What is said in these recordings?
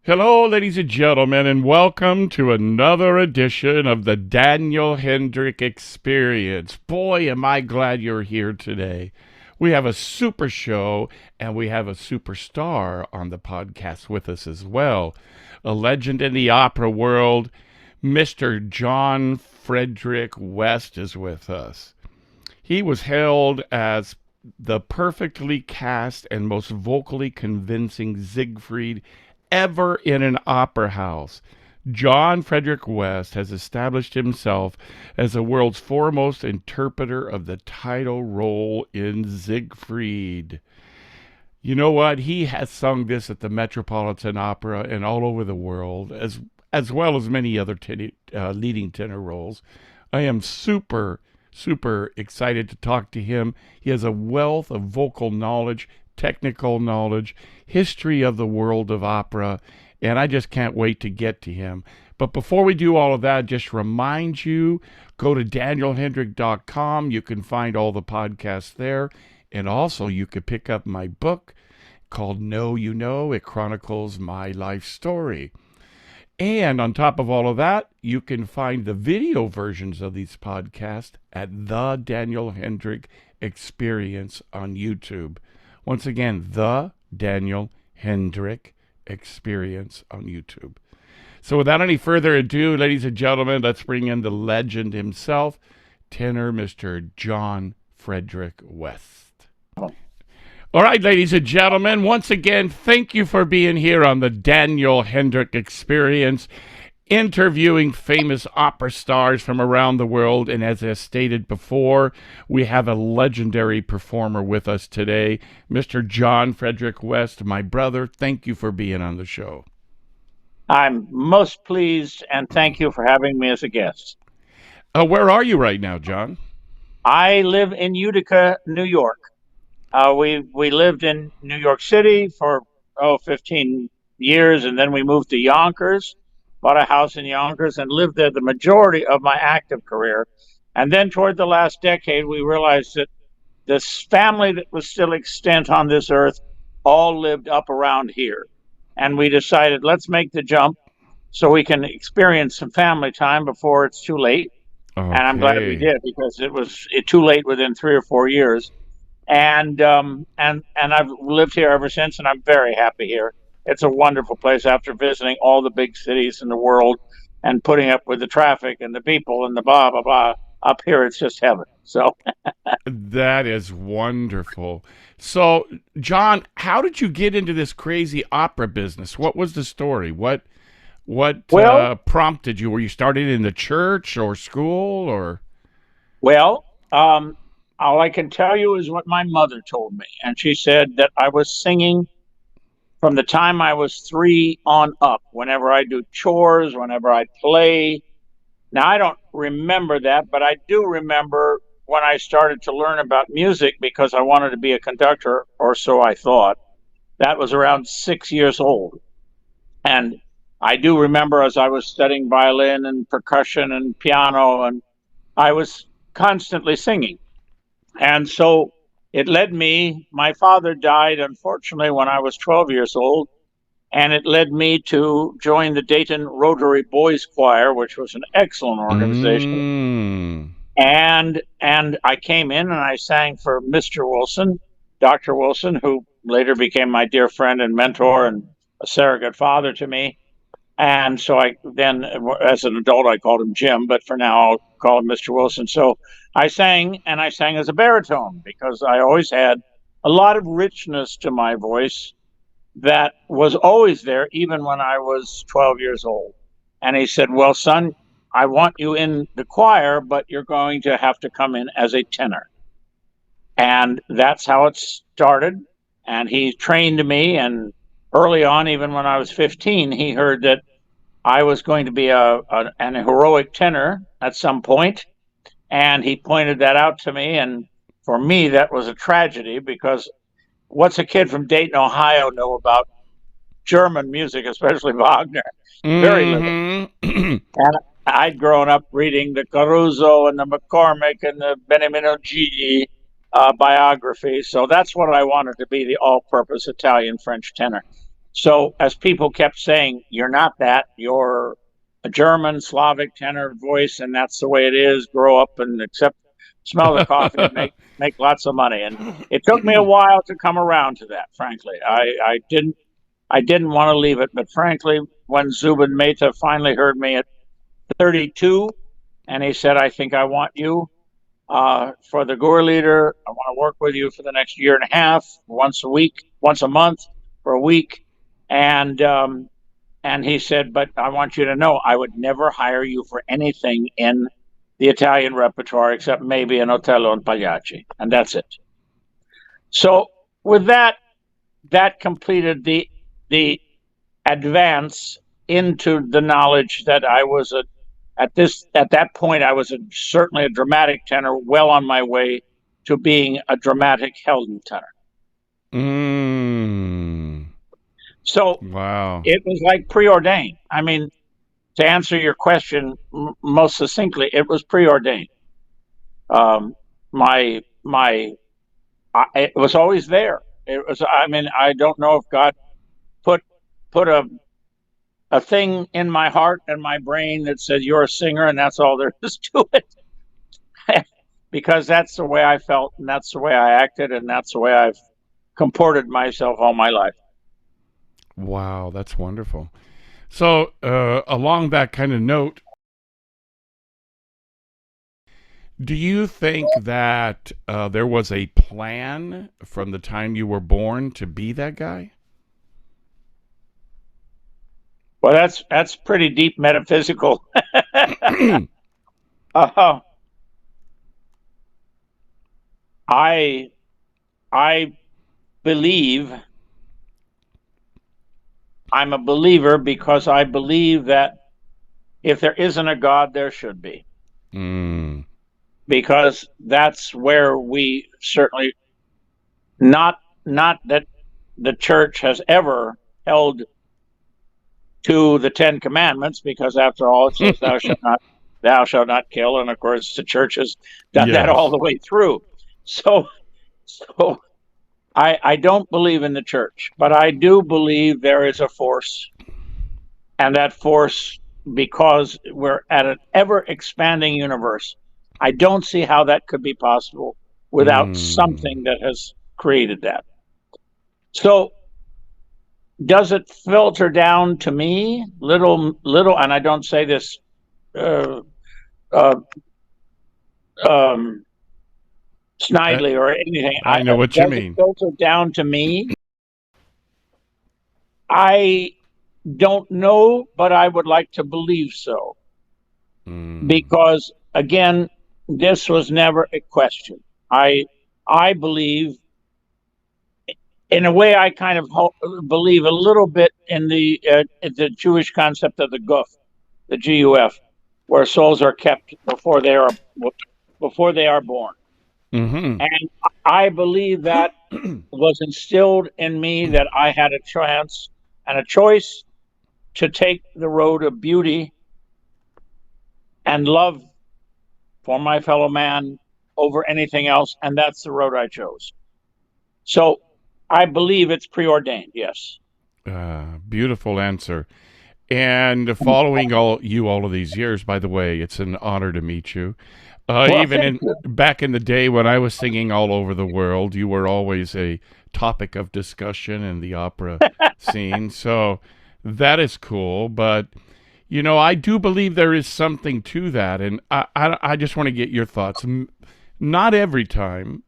Hello, ladies and gentlemen, and welcome to another edition of the Daniel Hendrick Experience. Boy, am I glad you're here today. We have a super show, and we have a superstar on the podcast with us as well. A legend in the opera world, Mr. Jon Fredric West is with us. He was hailed as the perfectly cast and most vocally convincing Siegfried ever in an opera house. Jon Fredric West has established himself as the world's foremost interpreter of the title role in Siegfried. You know what? He has sung this at the Metropolitan Opera and all over the world, as well as many other leading tenor roles. I am super excited to talk to him. He has a wealth of vocal knowledge, technical knowledge, history of the world of opera, and I just can't wait to get to him. But before we do all of that, just remind you, go to danielhendrick.com. You can find all the podcasts there, and also you can pick up my book called Know You Know. It chronicles my life story. And on top of all of that, you can find the video versions of these podcasts at the Daniel Hendrick Experience on YouTube. Once again, the Daniel Hendrick Experience on YouTube. So without any further ado, ladies and gentlemen, let's bring in the legend himself, tenor Mr. Jon Fredric West. All right, ladies and gentlemen, once again, thank you for being here on the Daniel Hendrick Experience, interviewing famous opera stars from around the world. And as I stated before, we have a legendary performer with us today, Mr. Jon Fredric West. My brother, thank you for being on the show. I'm most pleased, and thank you for having me as a guest. Where are you right now, Jon? I live in Utica, New York. We lived in New York City for 15 years, and then we moved to Yonkers, bought a house in Yonkers, and lived there the majority of my active career. And then toward the last decade, we realized that this family that was still extant on this earth all lived up around here. And we decided, let's make the jump so we can experience some family time before it's too late. Okay. And I'm glad we did, because it was too late within 3 or 4 years. And I've lived here ever since, and I'm very happy here. It's a wonderful place after visiting all the big cities in the world and putting up with the traffic and the people and the blah, blah, blah. Up here, it's just heaven. So that is wonderful. So, Jon, how did you get into this crazy opera business? What was the story? What prompted you? Were you started in the church or school or? Well, all I can tell you is what my mother told me. And she said that I was singing from the time I was 3 on up, whenever I do chores, whenever I play. Now, I don't remember that, but I do remember when I started to learn about music because I wanted to be a conductor, or so I thought. That was around 6 years old. And I do remember as I was studying violin and percussion and piano, and I was constantly singing. And so it led me, my father died, unfortunately, when I was 12 years old, and it led me to join the Dayton Rotary Boys Choir, which was an excellent organization. And I came in and I sang for Mr. Wilson, Dr. Wilson, who later became my dear friend and mentor and a surrogate father to me. And so I then, as an adult, I called him Jim, but for now I'll call him Mr. Wilson. So I sang, and I sang as a baritone because I always had a lot of richness to my voice that was always there, even when I was 12 years old. And he said, well, son, I want you in the choir, but you're going to have to come in as a tenor. And that's how it started. And he trained me, and early on, even when I was 15, he heard that I was going to be an heroic tenor at some point, and he pointed that out to me. And for me, that was a tragedy, because what's a kid from Dayton, Ohio know about German music, especially Wagner? Very little. And I'd grown up reading the Caruso and the McCormick and the Beniamino Gigli biography, so that's what I wanted to be, the all-purpose Italian-French tenor. So as people kept saying, you're not that, you're a German Slavic tenor voice, and that's the way it is. Grow up and accept, smell the coffee, and make lots of money. And it took me a while to come around to that. Frankly, I didn't want to leave it, but frankly, when Zubin Mehta finally heard me at 32, and he said, "I think I want you for the Gore leader. I want to work with you for the next year and a half, once a week, once a month for a week." And he said, "But I want you to know, I would never hire you for anything in the Italian repertoire except maybe an Otello and Pagliacci, and that's it." So with that, that completed the advance into the knowledge that I was at that point I was certainly a dramatic tenor, well on my way to being a dramatic Helden tenor. So Wow. it was like preordained. I mean, to answer your question most succinctly, it was preordained. It was always there. It was. I mean, I don't know if God put put a thing in my heart and my brain that said you're a singer and that's all there is to it. Because that's the way I felt, and that's the way I acted, and that's the way I've comported myself all my life. Wow, that's wonderful. So, along that kind of note, do you think that there was a plan from the time you were born to be that guy? Well, that's pretty deep metaphysical. uh, I I believe I'm a believer because I believe that if there isn't a God, there should be. Because that's where we certainly not that the church has ever held to the Ten Commandments, because after all it says thou shalt not kill, and of course the church has done that all the way through. So I don't believe in the church, but I do believe there is a force, and that force, because we're at an ever expanding universe, I don't see how that could be possible without something that has created that. So does it filter down to me little, and I don't say this uh, uh, snidely or anything. I know what you mean. Does it filter down to me? I don't know, but I would like to believe so. Because again, this was never a question. I believe, in a way, I kind of believe a little bit in the Jewish concept of the guf, the GUF, where souls are kept before they are born. Mm-hmm. And I believe that was instilled in me, that I had a chance and a choice to take the road of beauty and love for my fellow man over anything else, and that's the road I chose. So I believe it's preordained, yes. Beautiful answer. And following all of these years, by the way, it's an honor to meet you. Even back in the day when I was singing all over the world, you were always a topic of discussion in the opera scene. So that is cool. But, I do believe there is something to that. And I just want to get your thoughts. Not every time,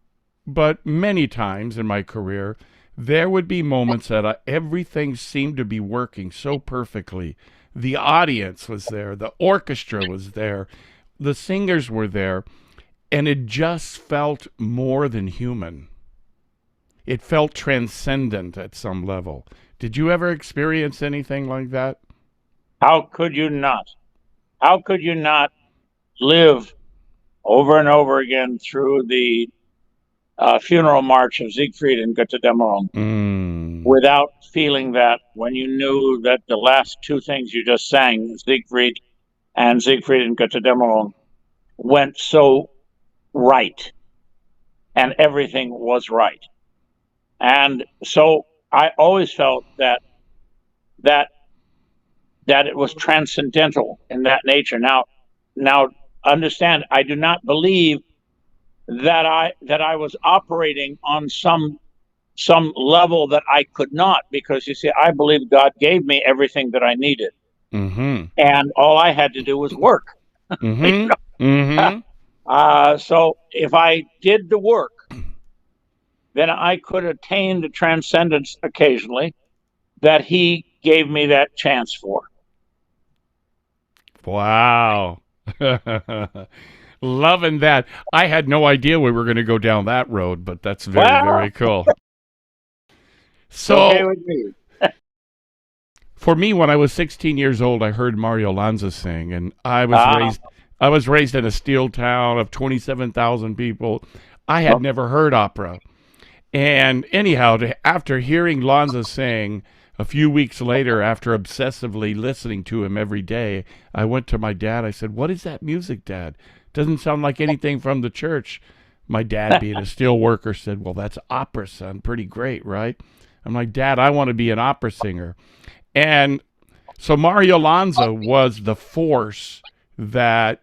but many times in my career, there would be moments that everything seemed to be working so perfectly. The audience was there. The orchestra was there. The singers were there, and it just felt more than human. It felt transcendent at some level. Did you ever experience anything like that? How could you not? How could you not live over and over again through the funeral march of Siegfried and Götterdämmerung without feeling that, when you knew that the last two things you just sang, Siegfried and Götterdämmerung, went so right, and everything was right. And so I always felt that that it was transcendental in that nature. Now understand, I do not believe that I was operating on some level that I could not, because you see, I believe God gave me everything that I needed, and all I had to do was work. So if I did the work, then I could attain the transcendence occasionally that He gave me that chance for. Wow. Loving that. I had no idea we were going to go down that road, but that's very, very cool. Okay So, with me. for me, when I was 16 years old, I heard Mario Lanza sing, and Ah, I was raised in a steel town of 27,000 people. I had never heard opera. And anyhow, after hearing Lanza sing, a few weeks later, after obsessively listening to him every day, I went to my dad. I said, "What is that music, Dad? Doesn't sound like anything from the church." My dad, being a steel worker, said, "Well, that's opera, son. Pretty great, right?" I'm like, "Dad, I want to be an opera singer." And so Mario Lanza was the force that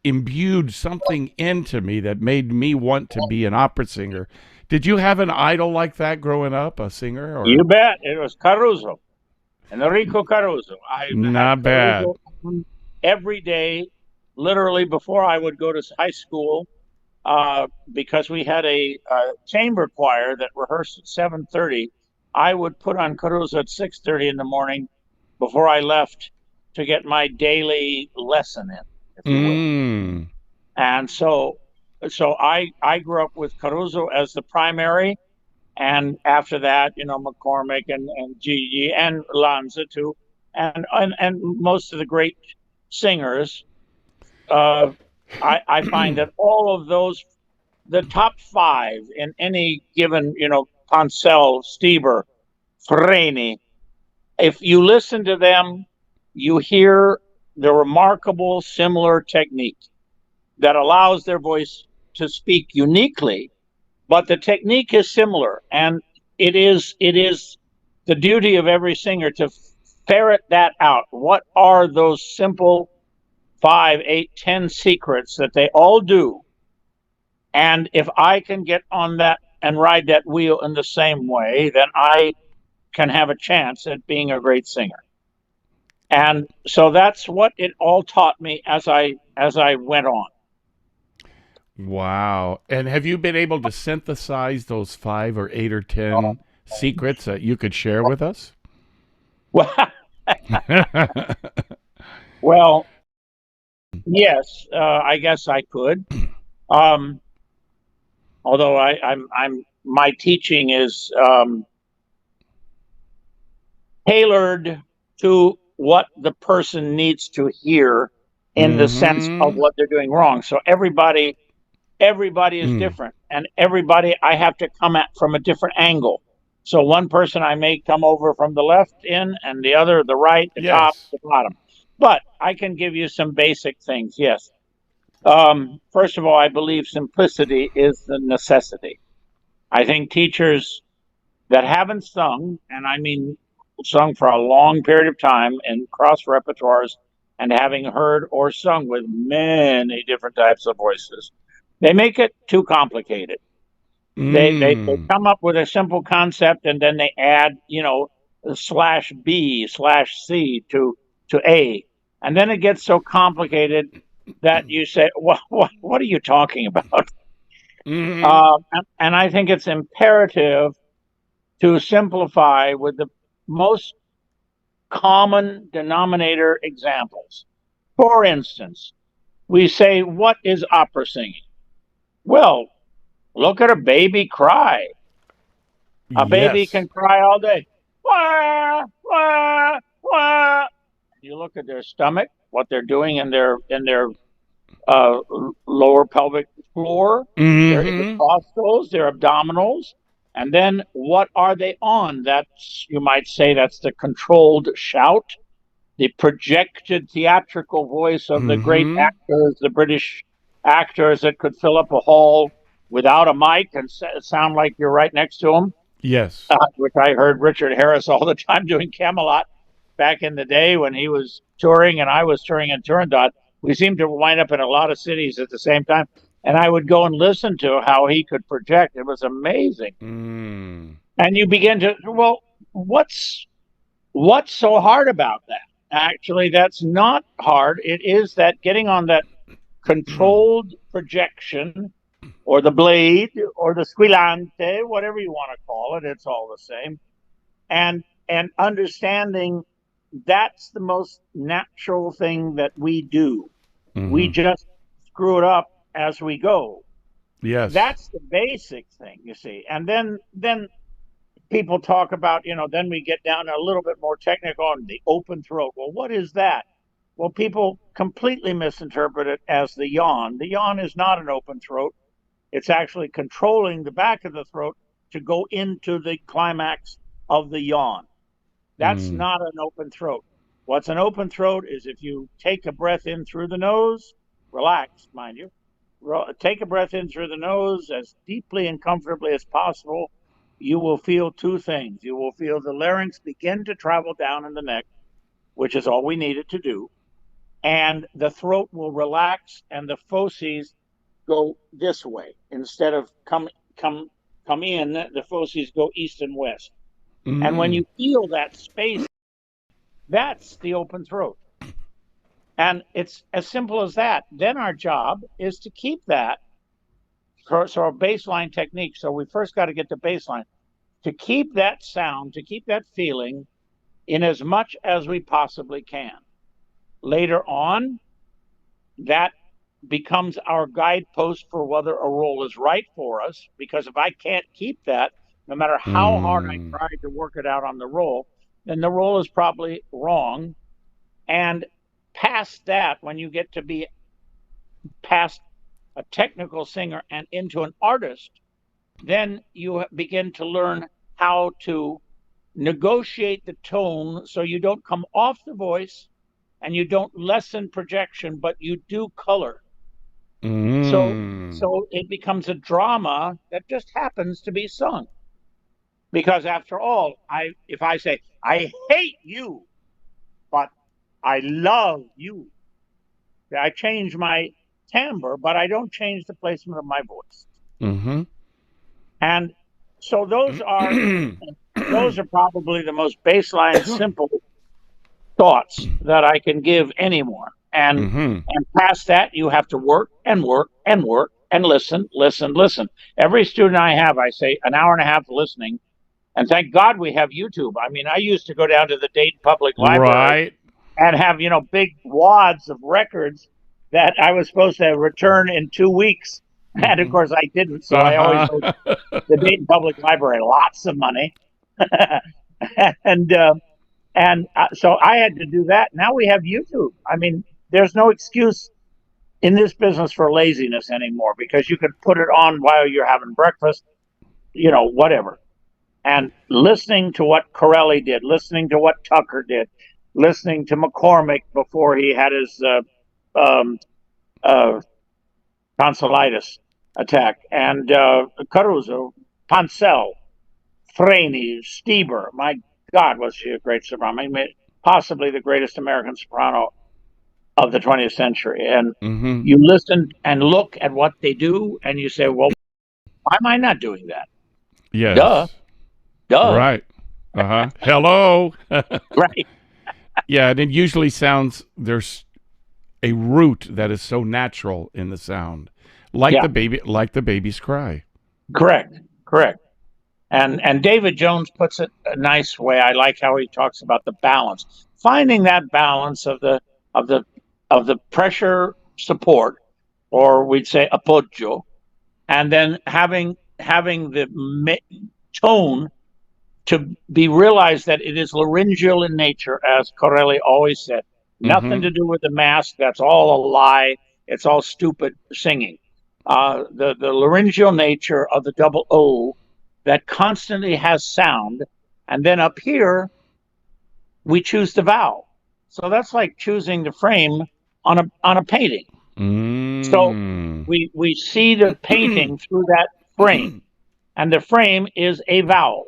imbued something into me that made me want to be an opera singer. Did you have an idol like that growing up, a singer, or you bet. It was Caruso, Enrico Caruso. I had not bad? Caruso on every day, literally before I would go to high school, because we had a chamber choir that rehearsed at 7:30. I would put on Caruso at 6:30 in the morning before I left to get my daily lesson in, if you will. Mm. And so I grew up with Caruso as the primary, and after that, McCormick and Gigi and Lanza too, and most of the great singers. Uh, I find that all of those, the top five in any given, Poncel, Stieber, Freni, if you listen to them, you hear the remarkable similar technique that allows their voice to speak uniquely, but the technique is similar, and it is the duty of every singer to ferret that out. What are those simple 5, 8, 10 secrets that they all do? And if I can get on that and ride that wheel in the same way, then I can have a chance at being a great singer. And so that's what it all taught me as I went on. Wow. And have you been able to synthesize those 5 or 8 or 10 secrets that you could share with us? Well, well, yes, I guess I could. Um, Although I'm my teaching is tailored to what the person needs to hear in the sense of Mm-hmm. what they're doing wrong. So everybody is different, and everybody I have to come at from a different angle. So one person I may come over from the left in, and the other the right, the top, Yes. the bottom. But I can give you some basic things. Yes. First of all, I believe simplicity is the necessity. I think teachers that haven't sung, and I mean sung for a long period of time in cross repertoires, and having heard or sung with many different types of voices, they make it too complicated. They Mm. come up with a simple concept, and then they add, slash B slash C to A. And then it gets so complicated that you say, what are you talking about? Mm-hmm. And I think it's imperative to simplify with the most common denominator examples. For instance, we say, what is opera singing? Well, look at a baby cry. A baby Yes. can cry all day. Wah, wah, wah. You look at their stomach, what they're doing in their uh, lower pelvic floor, their Mm-hmm. intercostals, their abdominals, and then what are they on? That's, you might say, that's the controlled shout, the projected theatrical voice of the great Mm-hmm. actors, the British actors that could fill up a hall without a mic and sound like you're right next to them. Yes. which I heard Richard Harris all the time doing Camelot back in the day when he was touring and I was touring in Turandot. We seemed to wind up in a lot of cities at the same time. And I would go and listen to how he could project. It was amazing. Mm. And you begin to, well, what's so hard about that? Actually, that's not hard. It is that getting on that controlled projection or the blade or the squillante, whatever you want to call it, it's all the same. And understanding that's the most natural thing that we do. We Mm-hmm. just screw it up as we go. Yes. That's the basic thing, you see. And then people talk about, then we get down a little bit more technical on the open throat. Well, what is that? Well, people completely misinterpret it as the yawn. The yawn is not an open throat. It's actually controlling the back of the throat to go into the climax of the yawn. That's Mm. not an open throat. What's an open throat is if you take a breath in through the nose, relax, mind you, take a breath in through the nose as deeply and comfortably as possible. You will feel two things. You will feel the larynx begin to travel down in the neck, which is all we needed to do. And the throat will relax and the fauces go this way. Instead of come in, the fauces go east and west. And when Mm. you feel that space, that's the open throat. And it's as simple as that. Then our job is to keep that. So our baseline technique. So we first got to get the baseline to keep that sound, to keep that feeling in as much as we possibly can. Later on, that becomes our guidepost for whether a role is right for us. Because if I can't keep that, no matter how hard I Mm. try to work it out on the role, then the role is probably wrong. And past that, when you get to be past a technical singer and into an artist, then you begin to learn how to negotiate the tone so you don't come off the voice and you don't lessen projection, but you do color. So Mm. so it becomes a drama that just happens to be sung. Because after all, if I say I hate you, but I love you, I change my timbre, but I don't change the placement of my voice. Mm-hmm. And so those are probably the most baseline, simple thoughts that I can give anyone. Mm-hmm. And past that, you have to work and work and work and listen, listen, listen. Every student I have, I say an hour and a half listening. And thank God we have YouTube. I mean, I used to go down to the Dayton Public Library Right. and have, big wads of records that I was supposed to return in 2 weeks. And of Mm-hmm. course, I didn't. So I always Uh-huh. owed the Dayton Public Library lots of money. and so I had to do that. Now we have YouTube. I mean, there's no excuse in this business for laziness anymore because you can put it on while you're having breakfast, whatever. And listening to what Corelli did, listening to what Tucker did, listening to McCormick before he had his um, uh, tonsillitis attack, and Caruso, Pansel, Freni, Stieber. My God, was she a great soprano? I mean, possibly the greatest American soprano of the 20th century. And Mm-hmm. you listen and look at what they do, and you say, well, why am I not doing that? Duh, Yes. duh. Right. Uh-huh. Hello. Right. Yeah, and it usually sounds there's a root that is so natural in the sound. Yeah, Like the baby's cry. correct. Correct. And David Jones puts it a nice way. I like how he talks about the balance, finding that balance of the of the pressure support, or we'd say appoggio, and then having the tone to be realized that it is laryngeal in nature, as Corelli always said. Nothing Mm-hmm. to do with the mask. That's all a lie. It's all stupid singing. The laryngeal nature of the double O that constantly has sound, and then up here we choose the vowel. So that's like choosing the frame on a painting. So Mm. we see the painting through that frame. and the frame is a vowel.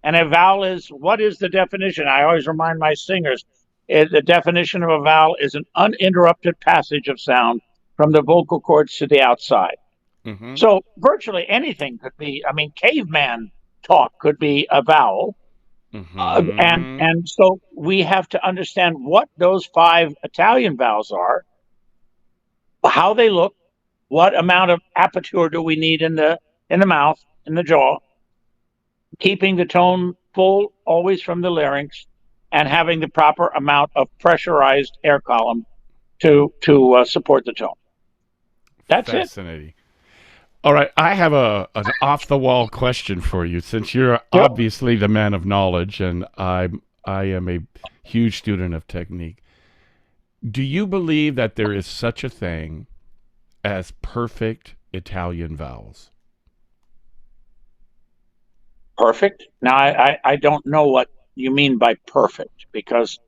And a vowel is, what is the definition? I always remind my singers, the definition of a vowel is an uninterrupted passage of sound from the vocal cords to the outside. Mm-hmm. So virtually anything could be, I mean, caveman talk could be a vowel. Mm-hmm. And so we have to understand what those 5 Italian vowels are, how they look, what amount of aperture do we need in the mouth, in the jaw, keeping the tone full always from the larynx, and having the proper amount of pressurized air column to support the tone. That's it. Fascinating. All right, I have an off the wall question for you. Since you're Yep. obviously the man of knowledge, and I am a huge student of technique. Do you believe that there is such a thing as perfect Italian vowels? Perfect. Now, I don't know what you mean by perfect, because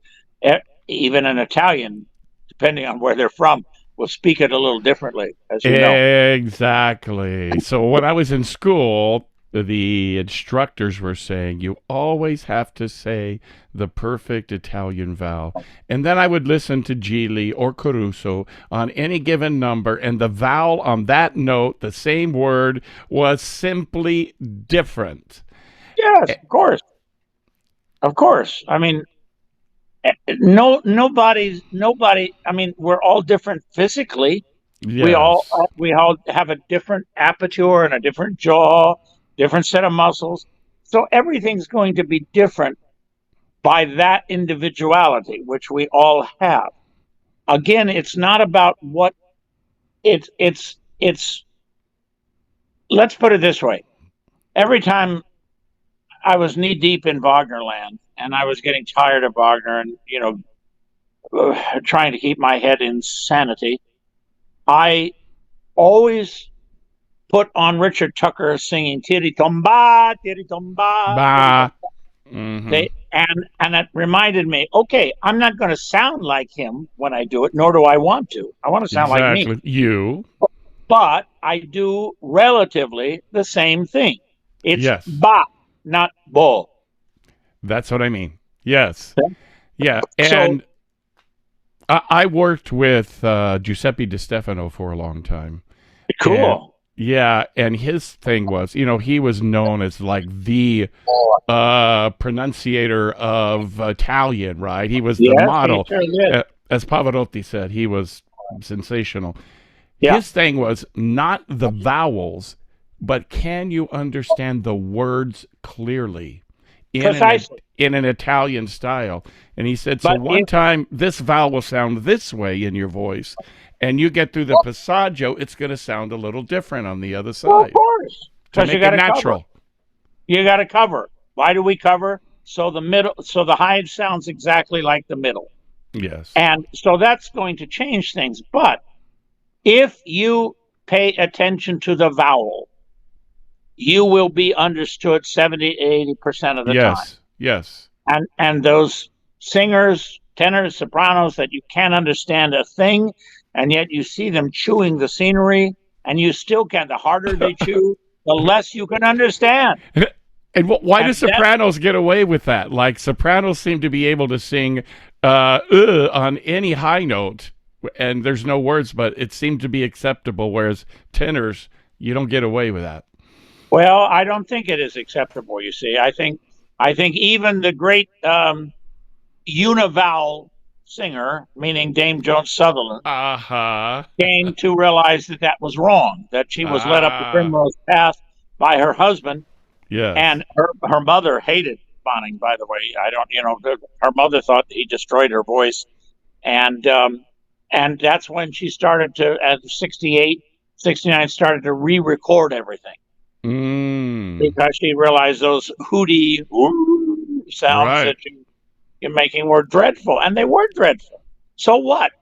even an Italian, depending on where they're from, will speak it a little differently, as you know. Exactly. So when I was in school, the instructors were saying you always have to say the perfect Italian vowel. And then I would listen to Gigli or Caruso on any given number, and the vowel on that note, the same word, was simply different. Yes, of course. Of course. I mean, nobody. I mean, we're all different physically. Yes. We all have a different aperture and a different jaw, different set of muscles. So everything's going to be different by that individuality, which we all have. Again, it's not about what it's. Let's put it this way: every time I was knee deep in Wagner land, and I was getting tired of Wagner, and trying to keep my head in sanity, I always put on Richard Tucker singing "Tiri Tomba, Tiri Tomba, Tiri Bah. Tomba." Mm-hmm. And it reminded me, okay, I'm not going to sound like him when I do it, nor do I want to. I want to sound like me, Exactly. You. but I do relatively the same thing. It's Yes. ba, not bo. That's what I mean. Yes. Yeah. So And I worked with Giuseppe Di Stefano for a long time. And cool. yeah, and his thing was, he was known as like the pronunciator of Italian, right? He was the Yes, he model. sure did. As Pavarotti said, he was sensational. Yeah, His thing was not the vowels, but can you understand the words clearly precisely. in an Italian style? And he said, so But one if, time this vowel will sound this way in your voice, and you get through the passaggio, it's going to sound a little different on the other well, of side course, to because you make got it to cover. natural. You got to cover. Why do we cover? So the middle, so the high sounds exactly like the middle, Yes. and so that's going to change things. But if you pay attention to the vowel, you will be understood 70 to 80% of the time. Yes. Yes. And those singers, tenors, sopranos that you can't understand a thing, and yet you see them chewing the scenery, and you still can. The harder they chew, the less you can understand. And why do And that, sopranos get away with that? Like sopranos seem to be able to sing on any high note, and there's no words, but it seemed to be acceptable. Whereas tenors, you don't get away with that. well, I don't think it is acceptable. You see, I think even the great univowel singer, meaning Dame Joan Sutherland, Uh huh. came to realize that that was wrong. That she was led up the Ah. primrose path by her husband. Yes. And her mother hated Bonning, by the way. I don't, her mother thought he destroyed her voice, and that's when she started to, at 68, 69, started to re-record everything, Mm. because she realized those hooty sounds Right. that you're making were dreadful, and they were dreadful. So what?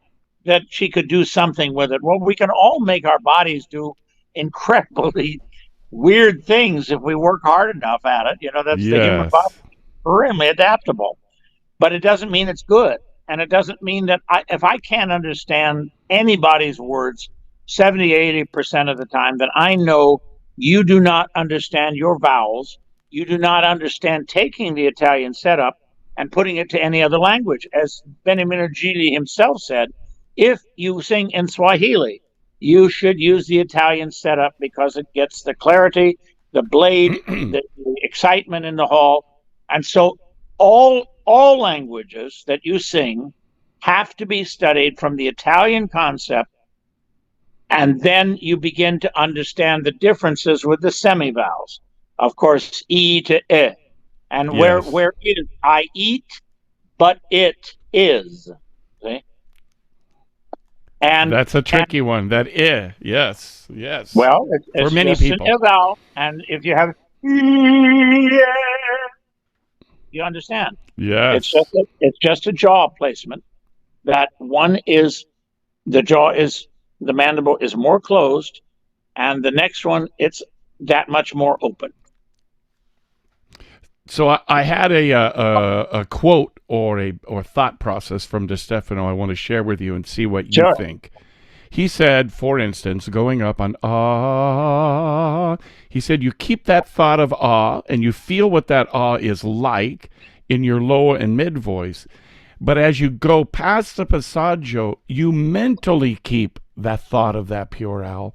That she could do something with it. Well, we can all make our bodies do incredibly weird things if we work hard enough at it. That's the human body, Yes. extremely adaptable. But it doesn't mean it's good. And it doesn't mean that if I can't understand anybody's words 70, 80% of the time, then I know you do not understand your vowels. You do not understand taking the Italian setup and putting it to any other language. As Benjamin Gili himself said, if you sing in Swahili, you should use the Italian setup because it gets the clarity, the blade, the excitement in the hall. And so all languages that you sing have to be studied from the Italian concept, and then you begin to understand the differences with the semivowels. Of course, E to I. And Yes. where is I eat, but it is. See? And That's a tricky one. That yes. well, For it's many just people. an I vowel, and if you have you understand. Yes. It's just a jaw placement. That one is the jaw is the mandible is more closed, and the next one it's that much more open. So I had a quote or thought process from DiStefano I want to share with you and see what you Sure. think. He said, for instance, going up on ah, he said you keep that thought of ah and you feel what that ah is like in your low and mid voice. But as you go past the passaggio, you mentally keep that thought of that pure owl,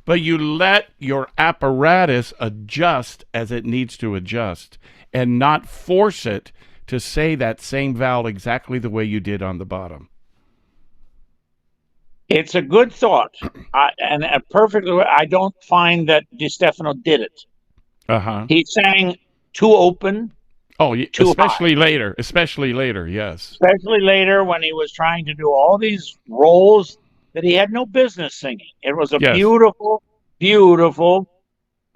but you let your apparatus adjust as it needs to adjust and not force it to say that same vowel exactly the way you did on the bottom. It's a good thought, and perfectly. I don't find that DiStefano did it. Uh-huh. He sang too open. Oh, too especially high. later. Especially later, yes. Especially later when he was trying to do all these roles that he had no business singing. It was a Yes. beautiful,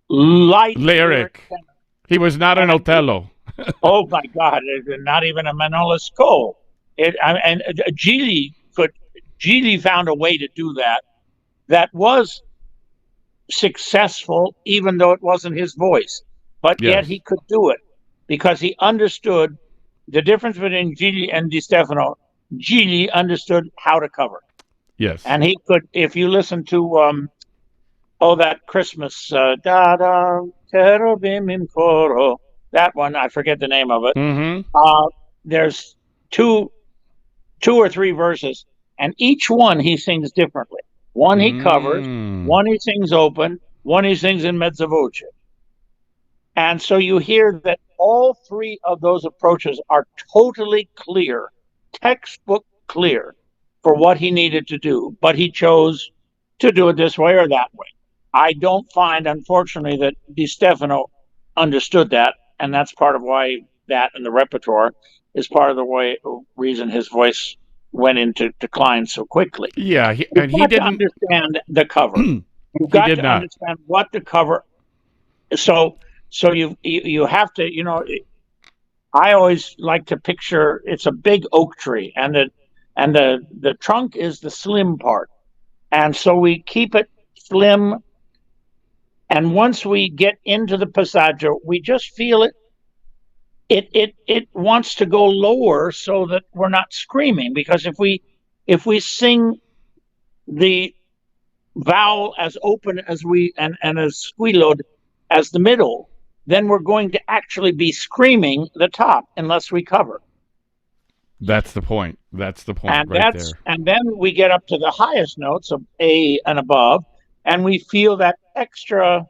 light Lyric. He was not an And- Otello. Oh my God! Not even a Manolo Sco. And Gili found a way to do that. That was successful, even though it wasn't his voice. But Yes. yet he could do it because he understood the difference between Gili and DiStefano. Gili understood how to cover. Yes. And he could, if you listen to that Christmas da da cherubim in coro, that one, I forget the name of it. Mm-hmm. There's two or three verses, and each one he sings differently. One he covers, one he sings open, one he sings in mezzo voce. And so you hear that all three of those approaches are totally clear, textbook clear for what he needed to do, but he chose to do it this way or that way. I don't find, unfortunately, that DiStefano understood that, and that's part of why that in the repertoire is part of the reason his voice went into decline so quickly. Yeah, he didn't understand the cover. You've got to understand what the cover. So you have to, I always like to picture it's a big oak tree, and the trunk is the slim part, and so we keep it slim. And once we get into the passaggio, we just feel it. It wants to go lower so that we're not screaming. Because if we sing the vowel as open as and as squealoed as the middle, then we're going to actually be screaming the top unless we cover. That's the point. That's the point and right there. And then we get up to the highest notes of A and above, and we feel that extra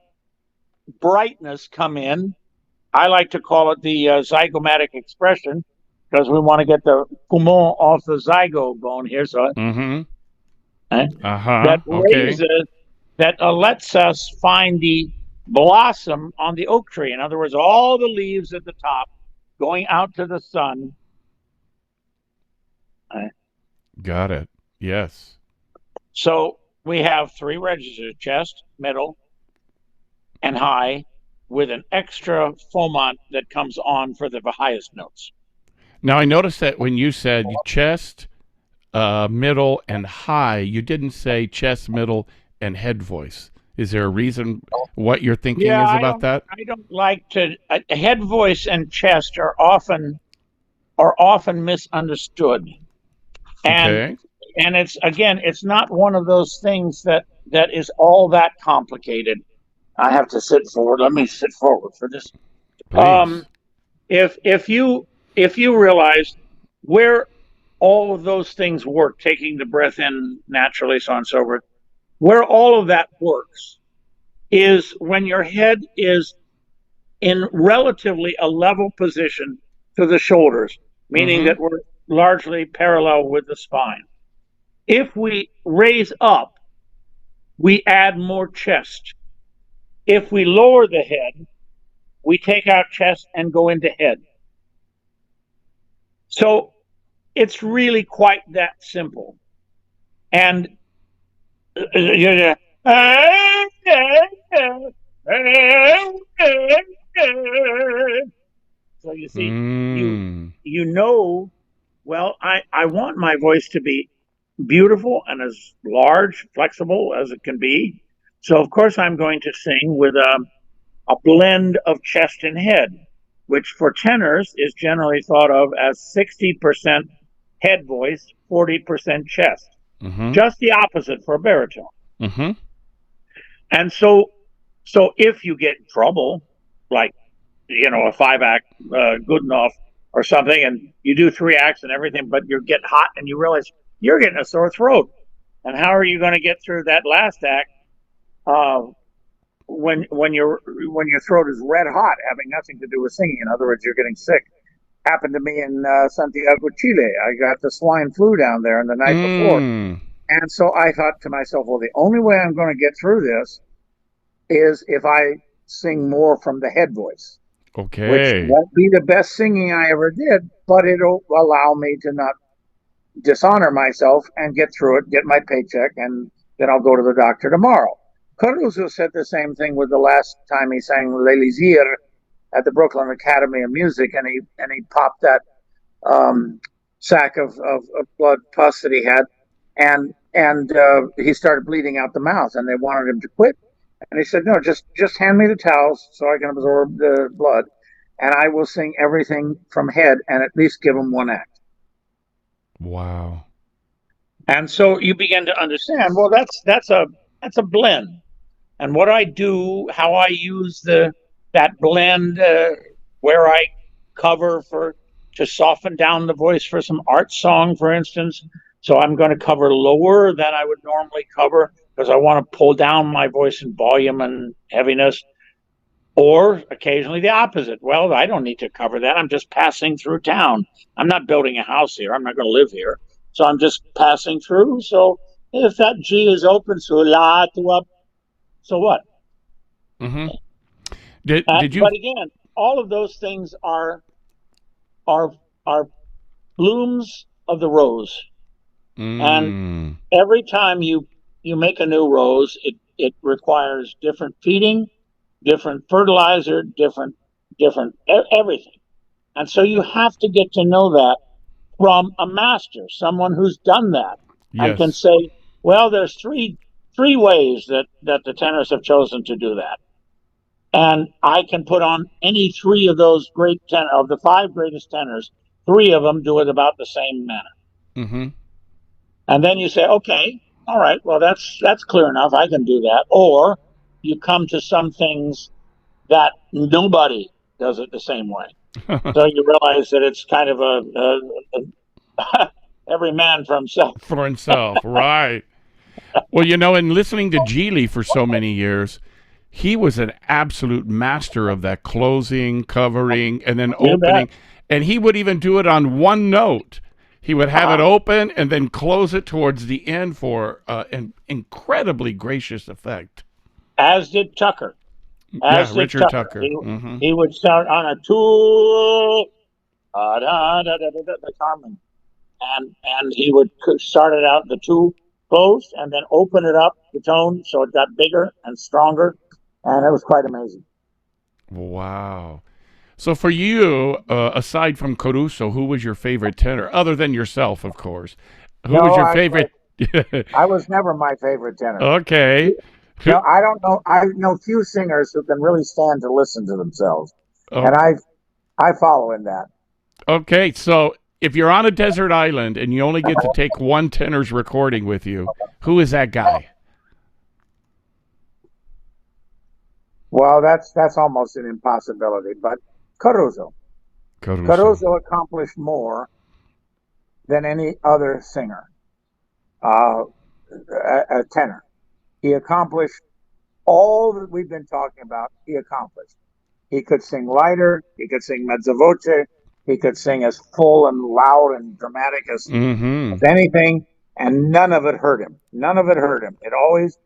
brightness come in. I like to call it the zygomatic expression, because we want to get the poumon off the zygo bone here. So that raises, that lets us find the blossom on the oak tree. In other words, all the leaves at the top going out to the sun. Got it. Yes. So we have three registers: chest, middle, and high, with an extra fomant that comes on for the highest notes. Now, I noticed that when you said chest, middle, and high, you didn't say chest, middle, and head voice. Is there a reason what you're thinking is about that? I don't like to. Head voice and chest are often misunderstood. And it's not one of those things that is all that complicated. I have to sit forward. Let me sit forward for this. Um, Please. if you realize where all of those things work, taking the breath in naturally, so on and so forth, where all of that works is when your head is in relatively a level position to the shoulders, meaning Mm-hmm. that we're largely parallel with the spine. If we raise up, we add more chest. If we lower the head, we take out chest and go into head. So it's really quite that simple. And you so you see, you Mm. you know, well, I want my voice to be beautiful and as large, flexible as it can be. So of course I'm going to sing with a blend of chest and head, which for tenors is generally thought of as 60% head voice, 40% chest. Mm-hmm. Just the opposite for a baritone. Mm-hmm. And so if you get in trouble, like a 5 act good enough or something, and you do 3 acts and everything, but you get hot and you realize you're getting a sore throat, and how are you going to get through that last act uh, when your throat is red hot, having nothing to do with singing? In other words, you're getting sick. Happened to me in Santiago, Chile. I got the swine flu down there the night before, Mm. and so I thought to myself, well, the only way I'm going to get through this is if I sing more from the head voice, which Okay. won't be the best singing I ever did, but it'll allow me to not dishonor myself and get through it, get my paycheck, and then I'll go to the doctor tomorrow. Caruso said the same thing with the last time he sang L'Elysir at the Brooklyn Academy of Music, and he popped that sack of blood pus that he had, and he started bleeding out the mouth, and they wanted him to quit. And he said, "No, just hand me the towels so I can absorb the blood, and I will sing everything from head and at least give him 1 act." Wow. And so you begin to understand. Well, that's a blend, and what I do, how I use that blend, where I cover for to soften down the voice for some art song, for instance. So I'm going to cover lower than I would normally cover because I want to pull down my voice in volume and heaviness. Or occasionally the opposite. Well, I don't need to cover that. I'm just passing through town. I'm not building a house here. I'm not going to live here. So I'm just passing through. So if that G is open, so la to up, so what? Mm-hmm. Did you? But again, all of those things are are blooms of the rose. And Mm. every time you make a new rose, it requires different feeding, different fertilizer, different everything. And so you have to get to know that from a master, someone who's done that and can Yes. say, well, there's three ways that the tenors have chosen to do that. And I can put on any three of those of the five greatest tenors, three of them do it about the same manner. Mm-hmm. And then you say, okay, all right, well, that's clear enough. I can do that. Or you come to some things that nobody does it the same way. So you realize that it's kind of a every man for himself. For himself, right? Well, in listening to Geely for so many years, he was an absolute master of that closing, covering, and then You bet. opening. And he would even do it on one note. He would have it Uh-huh. open and then close it towards the end for an incredibly gracious effect. As did Tucker. Yeah, As did Richard Tucker. Tucker. He Mm-hmm. he would start on a two, the Carmen, and he would start it out the two closed and then open it up the tone so it got bigger and stronger, and it was quite amazing. Wow. So for you, aside from Caruso, who was your favorite tenor, other than yourself, of course? Who was No, your I favorite? I was never my favorite tenor. Okay. No, I don't know. I know few singers who can really stand to listen to themselves, Oh, and I follow in that. okay. So if you're on a desert island and you only get to take one tenor's recording with you, who is that guy? Well, that's almost an impossibility. But Caruso, Caruso. Caruso accomplished more than any other singer, uh, a tenor. He accomplished all that we've been talking about. He accomplished. He could sing lighter. He could sing mezzo voce. He could sing as full and loud and dramatic Mm-hmm. as anything, and none of it hurt him. None of it hurt him. It always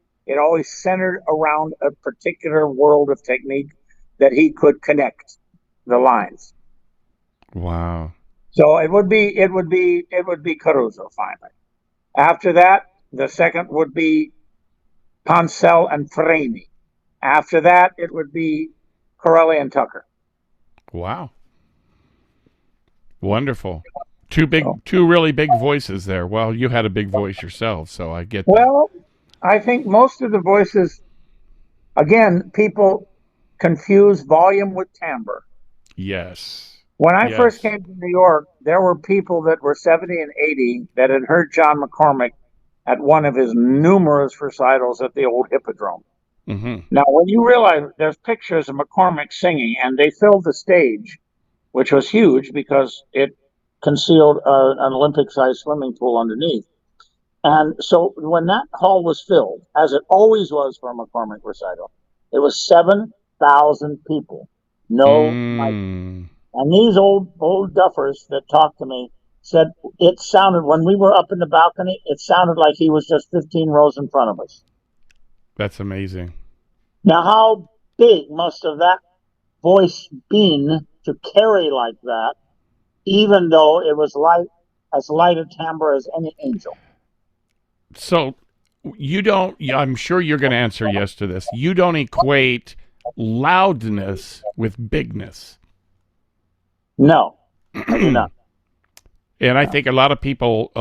centered around a particular world of technique that he could connect the lines. Wow. So it would be Caruso finally. After that, the second would be Poncel and Freni. After that, it would be Corelli and Tucker. Wow. Wonderful. So, Two really big voices there. Well, you had a big voice yourself, so I get that. well, I think most of the voices, again, people confuse volume with timbre. Yes. When I first Yes. came to New York, there were people that were 70 and 80 that had heard John McCormick at one of his numerous recitals at the old Hippodrome. Mm-hmm. Now, when you realize there's pictures of McCormick singing, and they filled the stage, which was huge because it concealed an Olympic-sized swimming pool underneath. And so when that hall was filled, as it always was for a McCormick recital, it was 7,000 people. No mic. Mm. And these old duffers that talked to me said it sounded, when we were up in the balcony, it sounded like he was just 15 rows in front of us. That's amazing. Now, how big must have that voice been to carry like that, even though it was as light a timbre as any angel? So you don't, yeah, I'm sure you're going to answer yes to this. You don't equate loudness with bigness. No, I do not. And I No. think a lot of people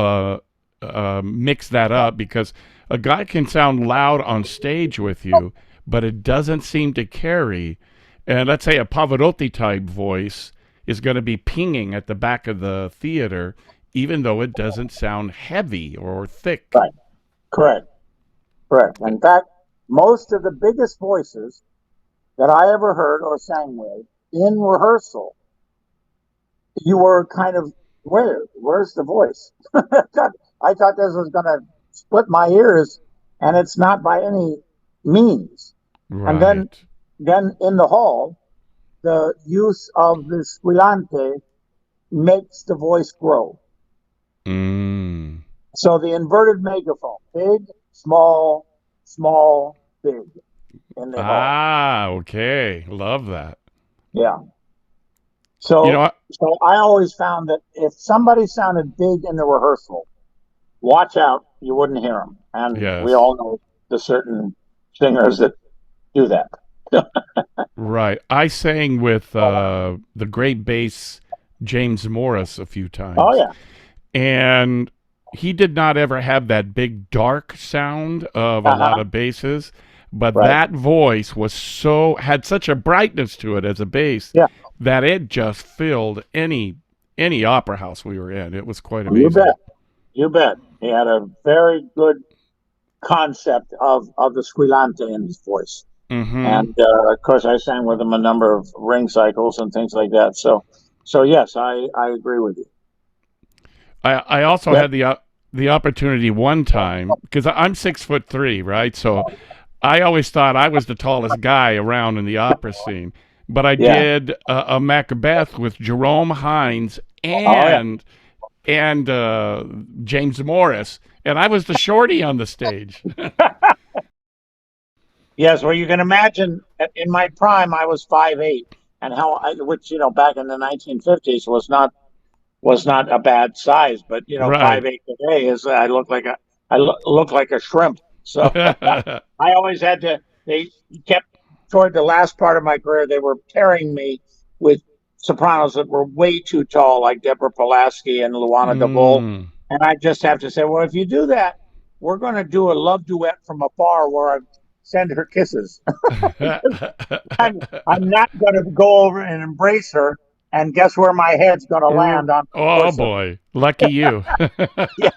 mix that up because a guy can sound loud on stage with you, but it doesn't seem to carry. And let's say a Pavarotti type voice is going to be pinging at the back of the theater, even though it doesn't sound heavy or thick. Right. Correct. Correct. In fact, most of the biggest voices that I ever heard or sang with in rehearsal, you were kind of, where's the voice? I thought this was going to split my ears, and it's not by any means. And then, Right. then in the hall, the use of the squillante makes the voice grow. Mm. So the inverted megaphone, big, small, small, big in the hall. Ah, okay. Love that. Yeah. You know, So so I always found that if somebody sounded big in the rehearsal, watch out, you wouldn't hear them. And we yes. all know the certain singers that do that. Right. I sang with the great bass James Morris a few Oh times, yeah. and he did not ever have that big dark sound of a lot Uh-huh. of basses, but Right. that voice was had such a brightness to it as a bass Yeah. that it just filled any opera house we were in. It was quite You amazing. bet. You bet. He had a very good concept of the squillante in his voice. Mm-hmm. And of course, I sang with him a number of ring cycles and things like that. So yes, I agree with you. I also Yep. had the opportunity one time because I'm 6'3", right? So I always thought I was the tallest guy around in the opera scene. But I Yeah. did a Macbeth with Jerome Hines Oh yeah. and James Morris, and I was the shorty on the stage. Yes. Well, you can imagine in my prime, I was 5'8", and which back in the 1950s was not a bad size, but Right. 5'8" today is I look like a shrimp. So I always had to. They kept toward the last part of my career. They were pairing me with sopranos that were way too tall, like Deborah Pulaski and Luana DeVol. mm. And I just have to say, well, if you do that, we're going to do a love duet from afar where I send her kisses. I'm not going to go over and embrace her. And guess where my head's going to land on her Oh torso? boy, lucky you. Yeah.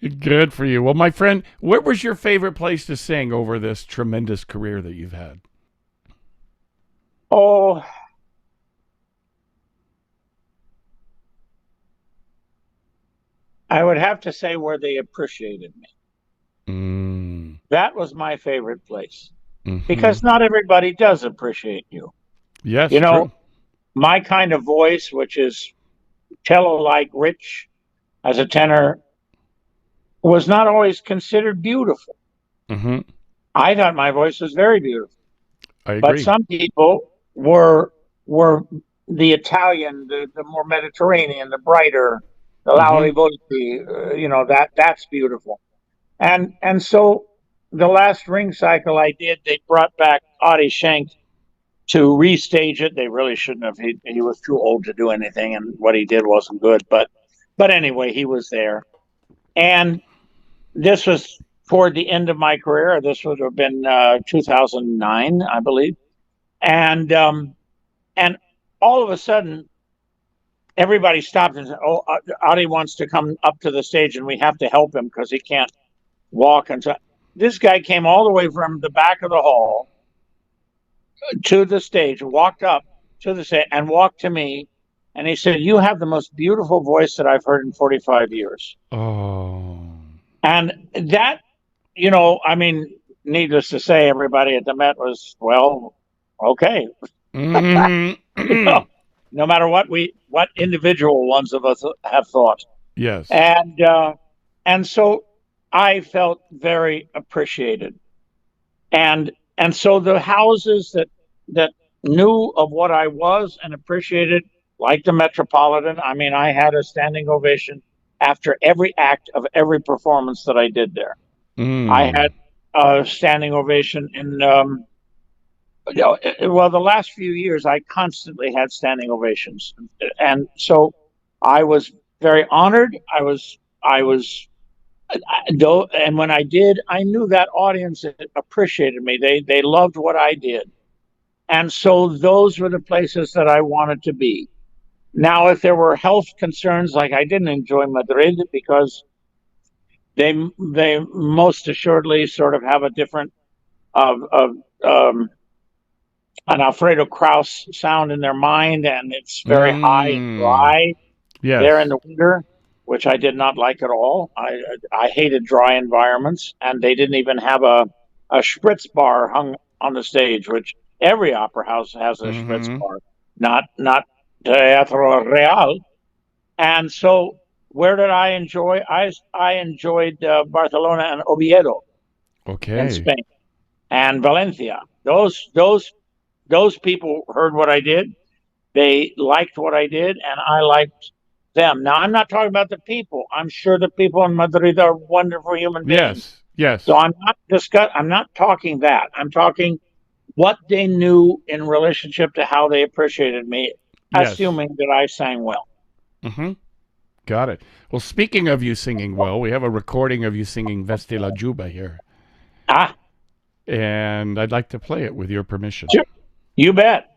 Good for you. Well, my friend, where was your favorite place to sing over this tremendous career that you've had? Oh, I would have to say where they appreciated me. Mm. That was my favorite place Hmm. because not everybody does appreciate you. Yes, You know, true. my kind of voice, which is cello like rich as a tenor, was not always considered beautiful. Hmm. I thought my voice was very beautiful, I but agree. some people were the Italian, the more Mediterranean, the brighter, the Hmm. Lauri Volpi. That's beautiful. And so the last ring cycle I did, they brought back Audie Schenk to restage it. They really shouldn't have. He was too old to do anything, and what he did wasn't good. But anyway, he was there, and this was toward the end of my career. This would have been 2009, I believe, and all of a sudden, everybody stopped and said, "Oh, Audie wants to come up to the stage, and we have to help him because he can't walk." And so this guy came all the way from the back of the hall to the stage, walked up to the stage, and walked to me, and he said, "You have the most beautiful voice that I've heard in 45 years." Oh. And that, I mean, needless to say, everybody at the Met was, well, okay, Hmm. you know, no matter what individual ones of us have thought. Yes. And so I felt very appreciated. And so the houses that knew of what I was and appreciated, like the Metropolitan, I mean, I had a standing ovation after every act of every performance that I did there. I had Mm. a standing ovation in well, the last few years I constantly had standing ovations, and so I was very honored. I was and when I did, I knew that audience appreciated me. They loved what I did, and so those were the places that I wanted to be. Now, if there were health concerns, like I didn't enjoy Madrid because they most assuredly sort of have a different of an Alfredo Kraus sound in their mind, and it's very high and Mm. dry there in Yes. the winter, which I did not like at all. I hated dry environments, and they didn't even have a spritz bar hung on the stage, which every opera house has a spritz Hmm. bar, not Teatro Real. And so, where did I enjoy? I enjoyed Barcelona and Oviedo in Okay. Spain and Valencia. Those people heard what I did. They liked what I did, and I liked them. Now, I'm not talking about the people. I'm sure the people in Madrid are wonderful human beings. Yes. So Yes. I'm not talking that. I'm talking what they knew in relationship to how they appreciated me, Yes. assuming that I sang well. Hmm. Got it. Well, speaking of you singing well, we have a recording of you singing Veste la Juba here, Ah, and I'd like to play it with your permission. sure. You bet.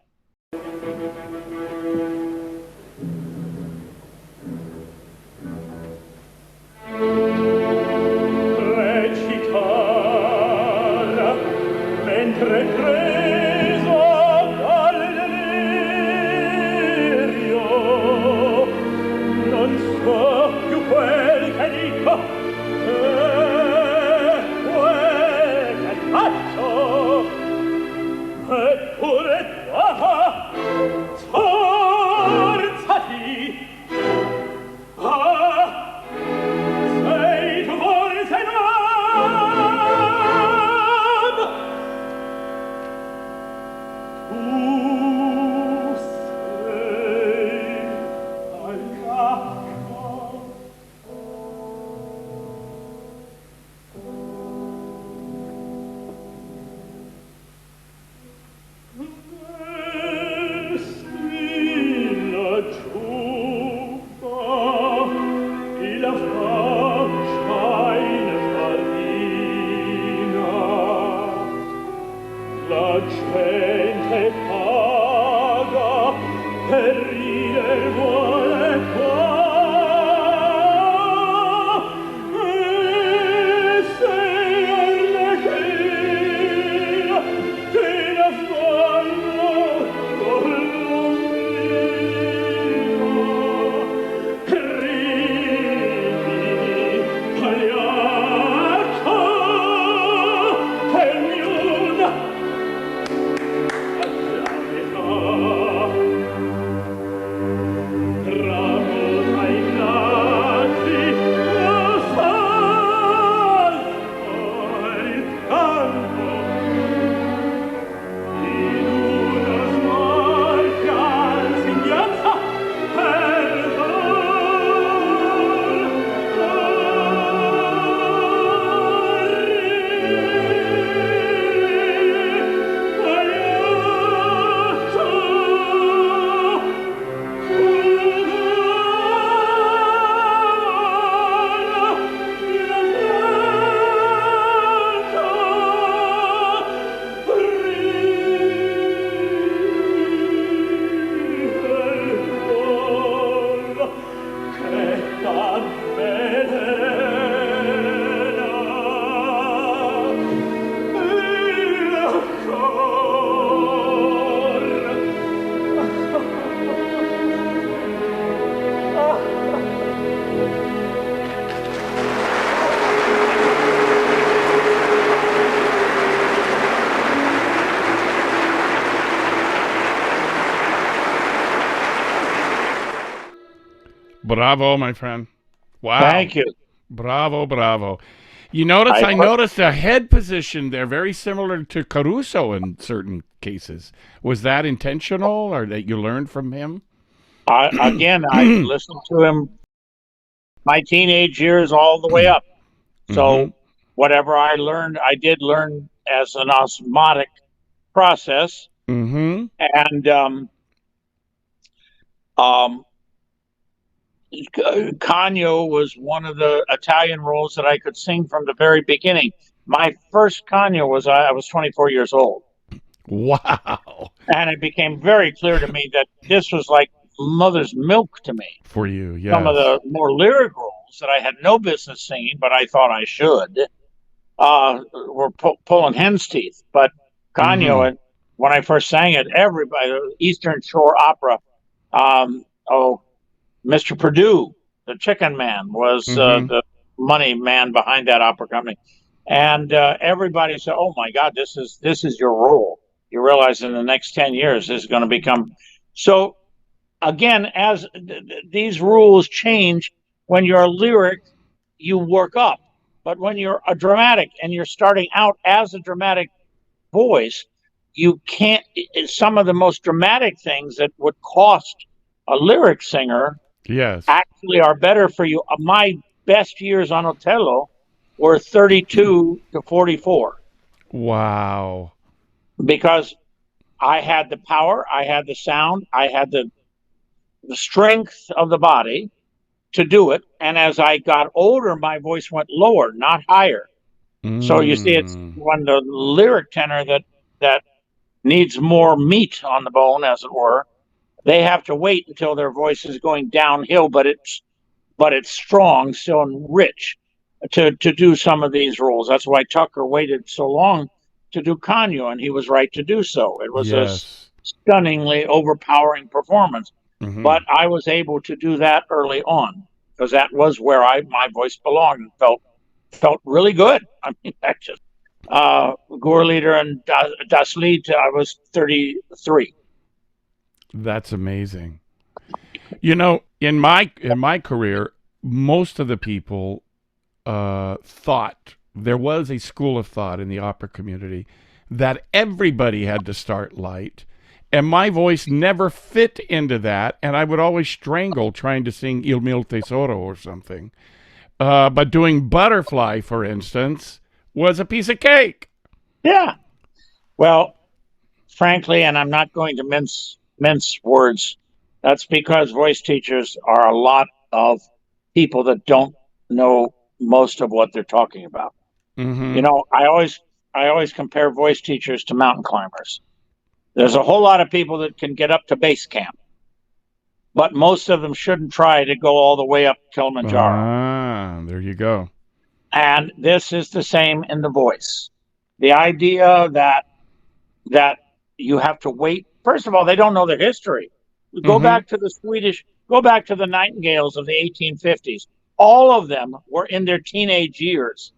Recitare mentre preso dal delirio non so più quel che dico quel che faccio eppure sforzati sei tu forse non tu sei al capo vesti la giubba e la faccia in farina la gente paga per rider vuole qua Bravo, my friend. Wow. Thank you. Bravo, bravo. I noticed a head position there very similar to Caruso in certain cases. Was that intentional or that you learned from him? I listened to him my teenage years all the way up. Mm-hmm. So whatever I learned, I did learn as an osmotic process. Mm-hmm. And um, Cagno was one of the Italian roles that I could sing from the very beginning. My first Cagno was I was 24 years old. Wow. And it became very clear to me that this was like mother's milk to me. For you, yes. Some of the more lyric roles that I had no business singing, but I thought I should, were pulling hen's teeth. But Cagno, when I first sang it, everybody, Eastern Shore Opera, Mr. Perdue, the chicken man, was the money man behind that opera company. And everybody said, "Oh my God, this is your role." You realize in the next 10 years this is going to become so. Again, as these rules change, when you're a lyric, you work up. But when you're a dramatic and you're starting out as a dramatic voice, you can't. Some of the most dramatic things that would cost a lyric singer, yes, actually are better for you. My best years on Otello were 32 to 44. Wow. Because I had the power, I had the sound, I had the strength of the body to do it. And as I got older, my voice went lower, not higher. So you see, it's when the lyric tenor that needs more meat on the bone, as it were, they have to wait until their voice is going downhill, but it's strong, still and rich to do some of these roles. That's why Tucker waited so long to do Cagno, and he was right to do so. It was a stunningly overpowering performance. But I was able to do that early on because that was where my voice belonged and felt really good. I mean, that just Gorlieder and Das Lied, I was 33. That's amazing. In my career, most of the people thought there was a school of thought in the opera community that everybody had to start light. And my voice never fit into that, and I would always strangle trying to sing Il Mio Tesoro or something. But doing Butterfly, for instance, was a piece of cake. Yeah. Well, frankly, and I'm not going to mince words, that's because voice teachers are a lot of people that don't know most of what they're talking about. I always compare voice teachers to mountain climbers. There's a whole lot of people that can get up to base camp, but most of them shouldn't try to go all the way up Kilimanjaro. There you go. And this is the same in the voice. The idea that you have to wait. First of all, they don't know their history. Go back to the Nightingales of the 1850s. All of them were in their teenage years,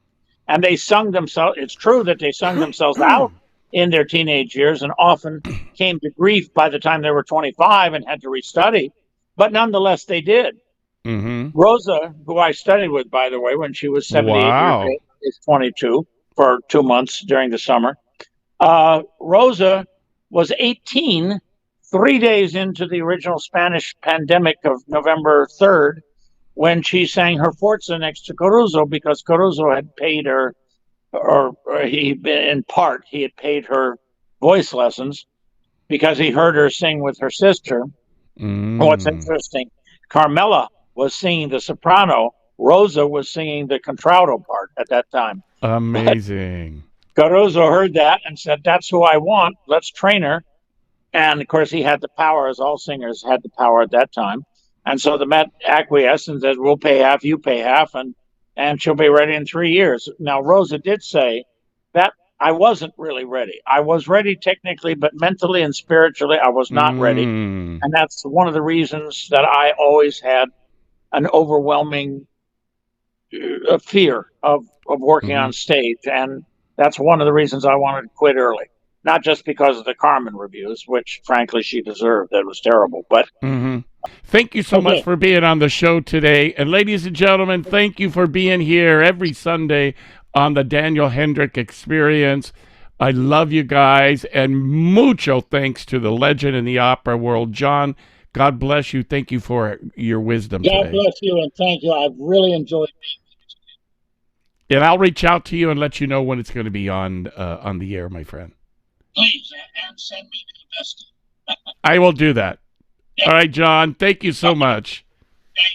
and they sung themselves. It's true that they sung themselves out in their teenage years and often came to grief by the time they were 25 and had to restudy. But nonetheless, they did. Rosa, who I studied with, by the way, when she was 78 years old, is 22 for 2 months during the summer. Rosa was 18 3 days into the original Spanish pandemic of November 3rd when she sang her Forza next to Caruso because Caruso had paid her, or he had paid her voice lessons because he heard her sing with her sister. What's interesting, Carmela was singing the soprano. Rosa was singing the contralto part at that time. Amazing. But Caruso heard that and said, "That's who I want. Let's train her." And of course, he had the power, as all singers had the power at that time. And so the Met acquiesced and said, "We'll pay half, you pay half, and she'll be ready in 3 years." Now, Rosa did say that I wasn't really ready. I was ready technically, but mentally and spiritually, I was not ready. And that's one of the reasons that I always had an overwhelming fear of working on stage. And that's one of the reasons I wanted to quit early. not just because of the Carmen reviews, which frankly she deserved. That was terrible. But Thank you so much okay, for being on the show today. And ladies and gentlemen, thank you for being here every Sunday on the Daniel Hendrick Experience. I love you guys, and mucho thanks to the legend in the opera world, Jon. God bless you. Thank you for your wisdom God today. bless you and thank you. I've really enjoyed it. And I'll reach out to you and let you know when it's going to be on the air, my friend. Please, and send me the best. I will do that. All right, Jon. Thank you so much.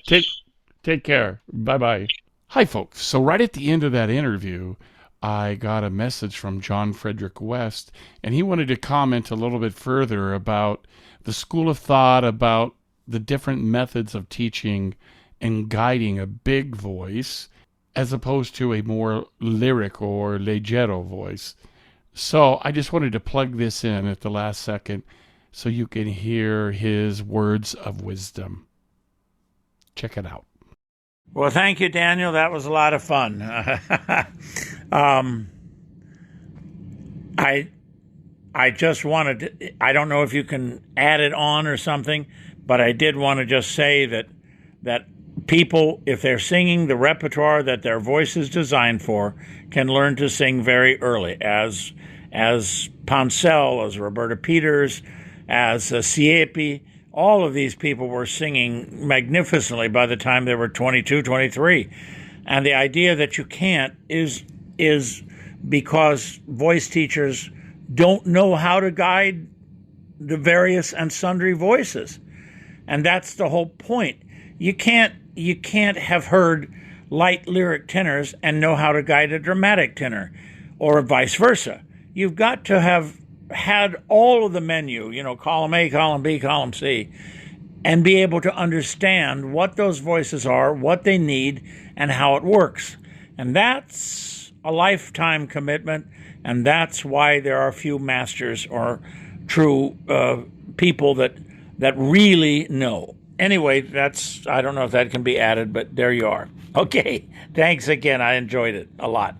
Take care. Bye-bye. Hi, folks. So right at the end of that interview, I got a message from Jon Fredric West, and he wanted to comment a little bit further about the school of thought, about the different methods of teaching and guiding a big voice as opposed to a more lyric or leggero voice. So I just wanted to plug this in at the last second so you can hear his words of wisdom. Check it out. Well, thank you, Daniel. That was a lot of fun. I just wanted to, I don't know if you can add it on or something, but I did want to just say that people, if they're singing the repertoire that their voice is designed for, can learn to sing very early, as Poncel, as Roberta Peters, as Siepi. All of these people were singing magnificently by the time they were 22, 23. And the idea that you can't is because voice teachers don't know how to guide the various and sundry voices. And that's the whole point. You can't have heard light lyric tenors and know how to guide a dramatic tenor, or vice versa. You've got to have had all of the menu, column A, column B, column C, and be able to understand what those voices are, what they need, and how it works. And that's a lifetime commitment, and that's why there are few masters or true people that really know. Anyway, I don't know if that can be added, but there you are. Okay, thanks again. I enjoyed it a lot.